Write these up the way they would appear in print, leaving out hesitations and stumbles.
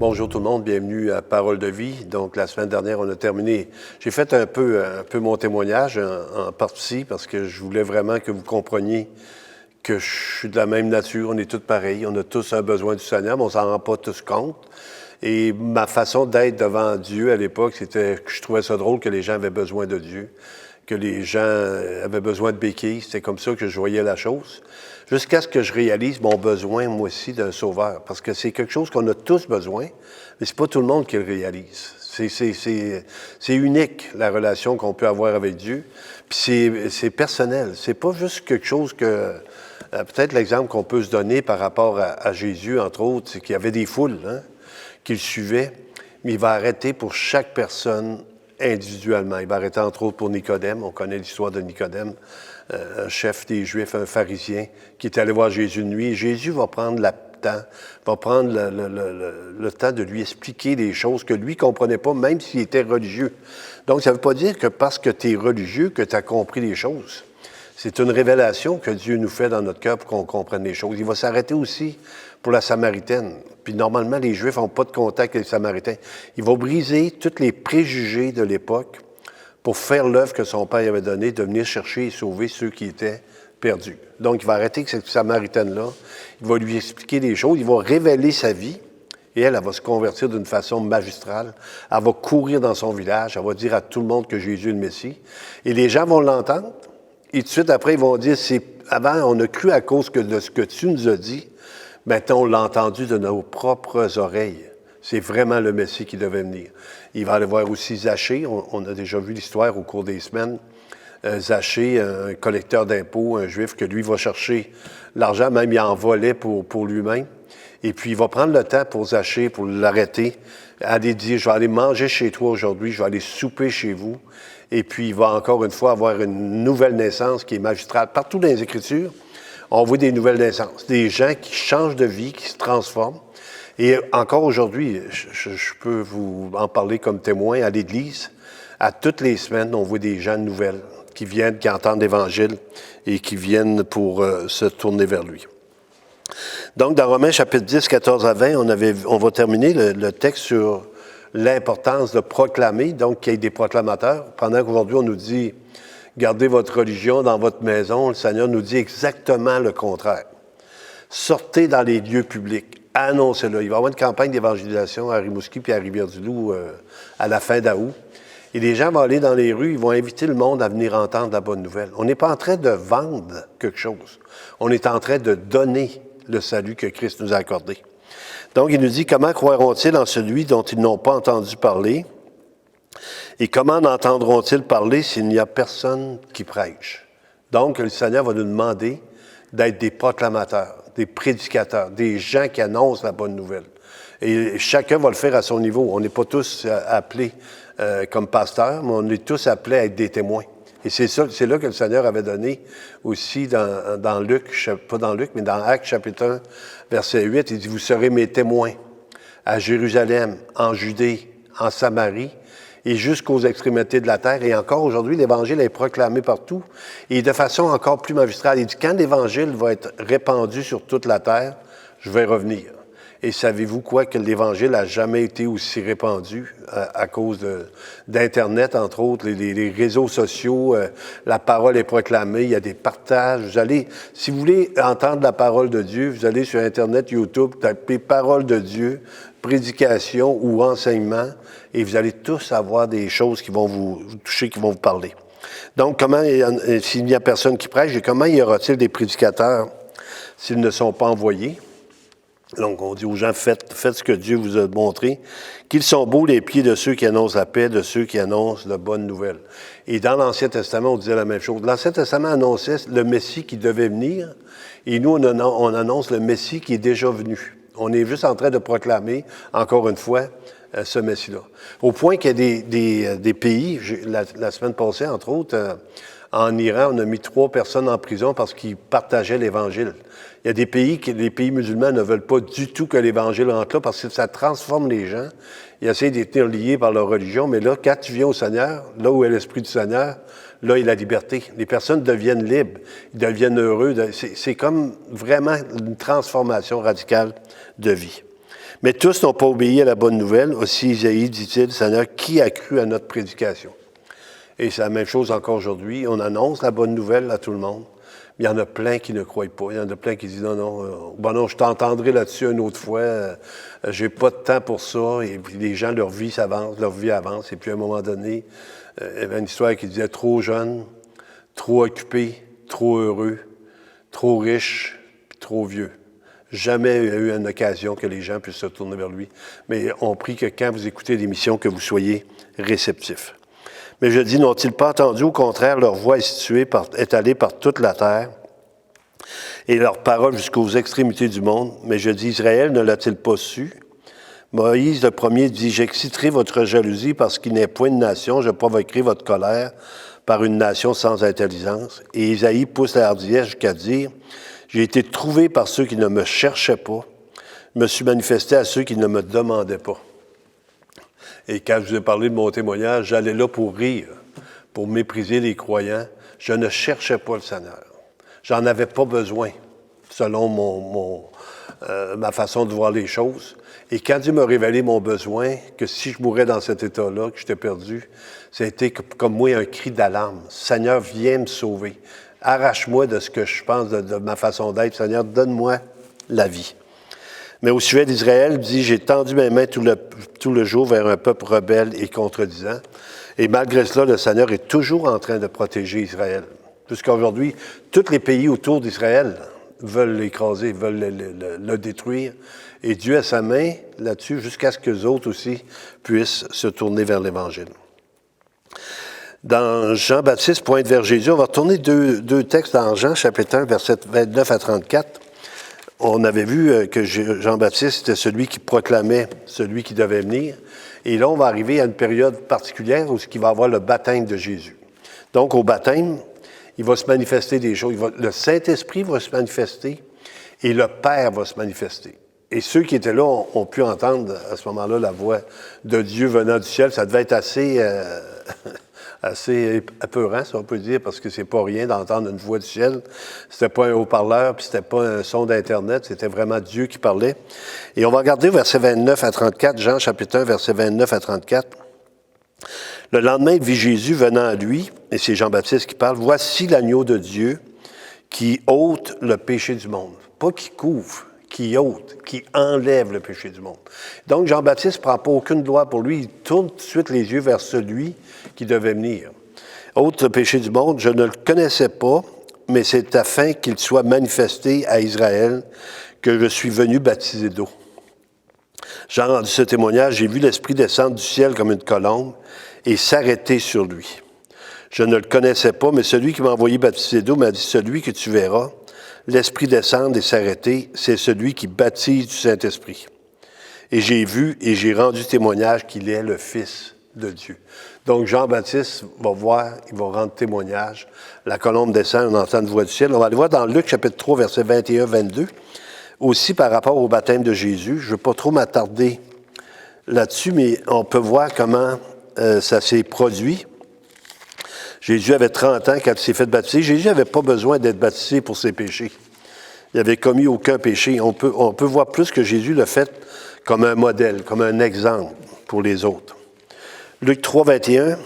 Bonjour tout le monde, bienvenue à Parole de vie. Donc, la semaine dernière, on a terminé. J'ai fait un peu mon témoignage en partie parce que je voulais vraiment que vous compreniez que je suis de la même nature, on est tous pareils, on a tous un besoin du Seigneur, mais on s'en rend pas tous compte. Et ma façon d'être devant Dieu à l'époque, c'était que je trouvais ça drôle que les gens avaient besoin de Dieu, que les gens avaient besoin de béquilles. C'était comme ça que je voyais la chose. Jusqu'à ce que je réalise mon besoin, moi aussi, d'un sauveur. Parce que c'est quelque chose qu'on a tous besoin, mais c'est pas tout le monde qui le réalise. C'est unique, la relation qu'on peut avoir avec Dieu. Puis c'est personnel. C'est pas juste quelque chose que... peut-être l'exemple qu'on peut se donner par rapport à Jésus, entre autres, c'est qu'il y avait des foules qui le suivaient, mais il va arrêter pour chaque personne individuellement. Il va arrêter, entre autres, pour Nicodème. On connaît l'histoire de Nicodème, un chef des Juifs, un pharisien, qui est allé voir Jésus une nuit. Et Jésus va prendre le temps de lui expliquer des choses que lui ne comprenait pas, même s'il était religieux. Donc, ça ne veut pas dire que parce que tu es religieux que tu as compris les choses. C'est une révélation que Dieu nous fait dans notre cœur pour qu'on comprenne les choses. Il va s'arrêter aussi pour la Samaritaine. Puis normalement, les Juifs n'ont pas de contact avec les Samaritains. Il va briser tous les préjugés de l'époque pour faire l'œuvre que son Père avait donnée, de venir chercher et sauver ceux qui étaient perdus. Donc, il va arrêter avec cette Samaritaine-là. Il va lui expliquer des choses. Il va révéler sa vie. Et elle va se convertir d'une façon magistrale. Elle va courir dans son village. Elle va dire à tout le monde que Jésus est le Messie. Et les gens vont l'entendre. Et tout de suite, après, ils vont dire, avant, on a cru à cause de ce que tu nous as dit. Maintenant, on l'a entendu de nos propres oreilles. C'est vraiment le Messie qui devait venir. Il va aller voir aussi Zachée. On a déjà vu l'histoire au cours des semaines. Zachée, un collecteur d'impôts, un Juif, que lui va chercher l'argent, même il en volait pour lui-même. Et puis, il va prendre le temps pour Zachée, pour l'arrêter, aller dire, je vais aller manger chez toi aujourd'hui, je vais aller souper chez vous. Et puis, il va encore une fois avoir une nouvelle naissance qui est magistrale. Partout dans les Écritures, on voit des nouvelles naissances, des gens qui changent de vie, qui se transforment. Et encore aujourd'hui, je peux vous en parler comme témoin à l'Église. À toutes les semaines, on voit des gens nouvelles qui viennent, qui entendent l'Évangile et qui viennent pour se tourner vers lui. Donc, dans Romains chapitre 10, 14 à 20, on va terminer le texte sur l'importance de proclamer, donc qu'il y ait des proclamateurs. Pendant qu'aujourd'hui, on nous dit, gardez votre religion dans votre maison, le Seigneur nous dit exactement le contraire. Sortez dans les lieux publics, annoncez-le. Il va y avoir une campagne d'évangélisation à Rimouski puis à Rivière-du-Loup à la fin d'août. Et les gens vont aller dans les rues, ils vont inviter le monde à venir entendre la bonne nouvelle. On n'est pas en train de vendre quelque chose. On est en train de donner le salut que Christ nous a accordé. Donc, il nous dit, comment croiront-ils en celui dont ils n'ont pas entendu parler? Et comment n'entendront-ils parler s'il n'y a personne qui prêche? Donc, le Seigneur va nous demander d'être des proclamateurs, des prédicateurs, des gens qui annoncent la bonne nouvelle. Et chacun va le faire à son niveau. On n'est pas tous appelés comme pasteurs, mais on est tous appelés à être des témoins. Et c'est là que le Seigneur avait donné aussi dans Luc, pas dans Luc, mais dans Actes chapitre 1, verset 8, il dit, vous serez mes témoins à Jérusalem, en Judée, en Samarie, et jusqu'aux extrémités de la terre. Et encore aujourd'hui, l'Évangile est proclamé partout, et de façon encore plus magistrale. Il dit, quand l'Évangile va être répandu sur toute la terre, je vais revenir. Et savez-vous quoi? Que l'Évangile n'a jamais été aussi répandu à cause d'Internet, entre autres, les réseaux sociaux, la parole est proclamée, il y a des partages. Si vous voulez entendre la parole de Dieu, vous allez sur Internet, YouTube, tapez « Parole de Dieu », prédication ou enseignement, et vous allez tous avoir des choses qui vont vous toucher, qui vont vous parler. Donc, s'il n'y a personne qui prêche, comment y aura-t-il des prédicateurs s'ils ne sont pas envoyés? Donc, on dit aux gens, faites ce que Dieu vous a montré, qu'ils sont beaux les pieds de ceux qui annoncent la paix, de ceux qui annoncent de bonnes nouvelles. Et dans l'Ancien Testament, on disait la même chose. L'Ancien Testament annonçait le Messie qui devait venir, et nous, on annonce le Messie qui est déjà venu. On est juste en train de proclamer, encore une fois, ce Messie-là. Au point qu'il y a des pays, la semaine passée, entre autres, en Iran, on a mis 3 personnes en prison parce qu'ils partageaient l'Évangile. Il y a des pays les pays musulmans ne veulent pas du tout que l'Évangile rentre là parce que ça transforme les gens. Ils essaient d'être liés par leur religion, mais là, quand tu viens au Seigneur, là où est l'Esprit du Seigneur, là, il y a la liberté. Les personnes deviennent libres, ils deviennent heureux. C'est comme vraiment une transformation radicale de vie. Mais tous n'ont pas obéi à la bonne nouvelle. Aussi Isaïe dit-il, Seigneur, qui a cru à notre prédication? Et c'est la même chose encore aujourd'hui. On annonce la bonne nouvelle à tout le monde. Mais il y en a plein qui ne croient pas. Il y en a plein qui disent non, je t'entendrai là-dessus une autre fois. J'ai pas de temps pour ça. Et puis les gens, leur vie avance. Et puis à un moment donné, il y avait une histoire qui disait trop jeune, trop occupé, trop heureux, trop riche, puis trop vieux. Jamais il y a eu une occasion que les gens puissent se tourner vers lui. Mais on prie que quand vous écoutez l'émission, que vous soyez réceptifs. Mais je dis, n'ont-ils pas entendu? Au contraire, leur voix est allée par toute la terre et leur parole jusqu'aux extrémités du monde. Mais je dis, Israël ne l'a-t-il pas su? Moïse, le premier, dit, j'exciterai votre jalousie parce qu'il n'est point de nation, je provoquerai votre colère par une nation sans intelligence. Et Isaïe pousse la hardiesse jusqu'à dire, j'ai été trouvé par ceux qui ne me cherchaient pas, je me suis manifesté à ceux qui ne me demandaient pas. Et quand je vous ai parlé de mon témoignage, j'allais là pour rire, pour mépriser les croyants. Je ne cherchais pas le Seigneur. J'en avais pas besoin, selon ma façon de voir les choses. Et quand Dieu m'a révélé mon besoin, que si je mourais dans cet état-là, que j'étais perdu, ça a été comme moi un cri d'alarme. Seigneur, viens me sauver. Arrache-moi de ce que je pense, de ma façon d'être. Seigneur, donne-moi la vie. Mais au sujet d'Israël, il dit, j'ai tendu mes mains tout le jour vers un peuple rebelle et contredisant. Et malgré cela, le Seigneur est toujours en train de protéger Israël. Puisqu'aujourd'hui, tous les pays autour d'Israël veulent l'écraser, veulent le détruire. Et Dieu a sa main là-dessus jusqu'à ce qu'eux autres aussi puissent se tourner vers l'Évangile. Dans Jean-Baptiste pointe vers Jésus, on va retourner deux textes dans Jean, chapitre 1, versets 29 à 34. On avait vu que Jean-Baptiste était celui qui proclamait celui qui devait venir. Et là, on va arriver à une période particulière où il va y avoir le baptême de Jésus. Donc, au baptême, il va se manifester des choses. Le Saint-Esprit va se manifester et le Père va se manifester. Et ceux qui étaient là ont pu entendre à ce moment-là la voix de Dieu venant du ciel. Ça devait être assez apeurant, si on peut dire, parce que c'est pas rien d'entendre une voix du ciel. C'était pas un haut-parleur, puis c'était pas un son d'Internet, c'était vraiment Dieu qui parlait. Et on va regarder versets 29 à 34, Jean chapitre 1, versets 29 à 34. Le lendemain, il vit Jésus venant à lui, et c'est Jean-Baptiste qui parle, « Voici l'agneau de Dieu qui ôte le péché du monde. » Pas qui couvre, qui ôte, qui enlève le péché du monde. Donc, Jean-Baptiste ne prend pas aucune gloire pour lui, il tourne tout de suite les yeux vers celui qui devait venir. Ôte le péché du monde, je ne le connaissais pas, mais c'est afin qu'il soit manifesté à Israël que je suis venu baptiser d'eau. Jean rendu ce témoignage, j'ai vu l'Esprit descendre du ciel comme une colombe et s'arrêter sur lui. Je ne le connaissais pas, mais celui qui m'a envoyé baptiser d'eau m'a dit, celui que tu verras, l'Esprit descendre et s'arrêter, c'est celui qui baptise du Saint-Esprit. Et j'ai vu et j'ai rendu témoignage qu'il est le Fils de Dieu. Donc, Jean-Baptiste va voir, il va rendre témoignage. La colombe descend, on entend une voix du ciel. On va le voir dans Luc, chapitre 3, versets 21-22. Aussi, par rapport au baptême de Jésus, je ne vais pas trop m'attarder là-dessus, mais on peut voir comment ça s'est produit. Jésus avait 30 ans quand il s'est fait baptiser. Jésus n'avait pas besoin d'être baptisé pour ses péchés. Il n'avait commis aucun péché. On peut voir plus que Jésus l'a fait comme un modèle, comme un exemple pour les autres. Luc 3, 21,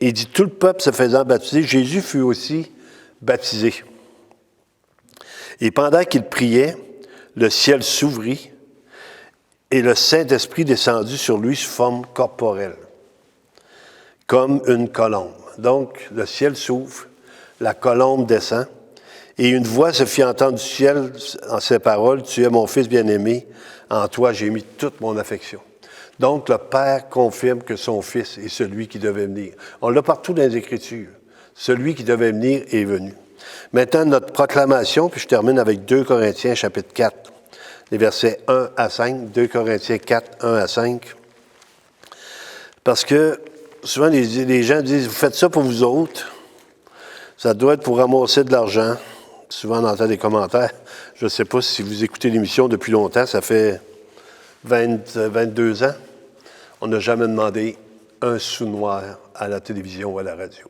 il dit, tout le peuple se faisant baptiser, Jésus fut aussi baptisé. Et pendant qu'il priait, le ciel s'ouvrit et le Saint-Esprit descendit sur lui sous forme corporelle, comme une colombe. Donc, le ciel s'ouvre, la colombe descend, et une voix se fit entendre du ciel en ces paroles, « Tu es mon Fils bien-aimé, en toi j'ai mis toute mon affection. » Donc, le Père confirme que son Fils est celui qui devait venir. On l'a partout dans les Écritures. Celui qui devait venir est venu. Maintenant, notre proclamation, puis je termine avec 2 Corinthiens, chapitre 4, les versets 1 à 5, 2 Corinthiens 4, 1 à 5. Parce que souvent, les gens disent, vous faites ça pour vous autres. Ça doit être pour ramasser de l'argent. Souvent, on entend des commentaires. Je ne sais pas si vous écoutez l'émission depuis longtemps, ça fait 22 ans. On n'a jamais demandé un sou noir à la télévision ou à la radio.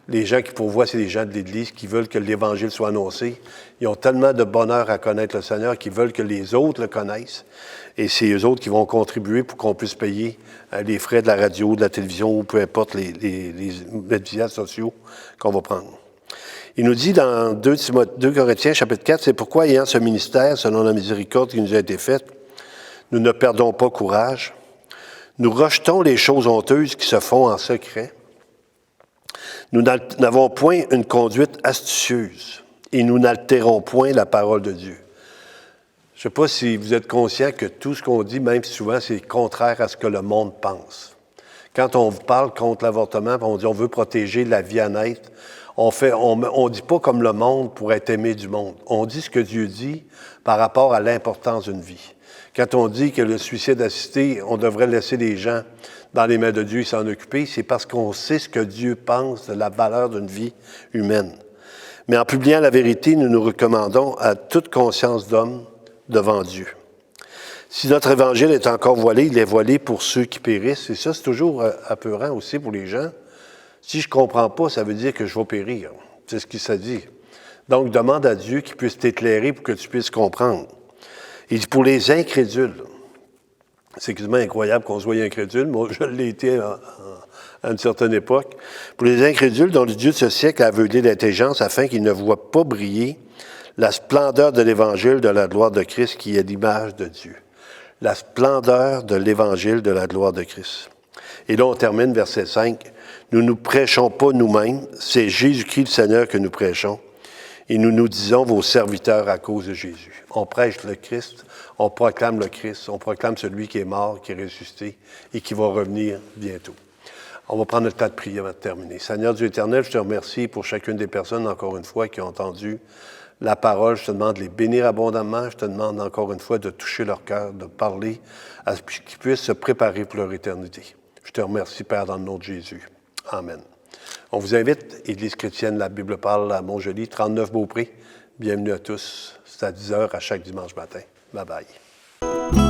Les gens qui pourvoient, c'est les gens de l'Église qui veulent que l'Évangile soit annoncé. Ils ont tellement de bonheur à connaître le Seigneur qu'ils veulent que les autres le connaissent. Et c'est eux autres qui vont contribuer pour qu'on puisse payer les frais de la radio, de la télévision ou peu importe les médias sociaux qu'on va prendre. Il nous dit dans 2 Corinthiens, chapitre 4, « C'est pourquoi, ayant ce ministère, selon la miséricorde qui nous a été faite, nous ne perdons pas courage. Nous rejetons les choses honteuses qui se font en secret. Nous n'avons point une conduite astucieuse et nous n'altérons point la parole de Dieu. » Je ne sais pas si vous êtes conscient que tout ce qu'on dit, même souvent, c'est contraire à ce que le monde pense. Quand on parle contre l'avortement, on dit on veut protéger la vie à naître, on ne dit pas comme le monde pour être aimé du monde. On dit ce que Dieu dit par rapport à l'importance d'une vie. Quand on dit que le suicide assisté, on devrait laisser les gens dans les mains de Dieu et s'en occuper, c'est parce qu'on sait ce que Dieu pense de la valeur d'une vie humaine. Mais en publiant la vérité, nous nous recommandons à toute conscience d'homme devant Dieu. Si notre évangile est encore voilé, il est voilé pour ceux qui périssent. Et ça, c'est toujours apeurant aussi pour les gens. Si je ne comprends pas, ça veut dire que je vais périr. C'est ce qu'il s'est dit. Donc, demande à Dieu qu'il puisse t'éclairer pour que tu puisses comprendre. Il dit, pour les incrédules, c'est quasiment incroyable qu'on se voie incrédule. Moi, je l'ai été à une certaine époque. Pour les incrédules dont le Dieu de ce siècle a aveuglé l'intelligence afin qu'ils ne voient pas briller la splendeur de l'Évangile de la gloire de Christ qui est l'image de Dieu. La splendeur de l'Évangile de la gloire de Christ. Et là, on termine, verset 5. Nous ne prêchons pas nous-mêmes, c'est Jésus-Christ le Seigneur que nous prêchons. Et nous nous disons vos serviteurs à cause de Jésus. On prêche le Christ, on proclame le Christ, on proclame celui qui est mort, qui est ressuscité et qui va revenir bientôt. On va prendre le temps de prier avant de terminer. Seigneur Dieu éternel, je te remercie pour chacune des personnes, encore une fois, qui ont entendu la parole. Je te demande de les bénir abondamment. Je te demande encore une fois de toucher leur cœur, de parler à ce qu'ils puissent se préparer pour leur éternité. Je te remercie, Père, dans le nom de Jésus. Amen. On vous invite, Église chrétienne, la Bible parle à Montjoly, 39 Beaupré. Bienvenue à tous. C'est à 10h à chaque dimanche matin. Bye bye.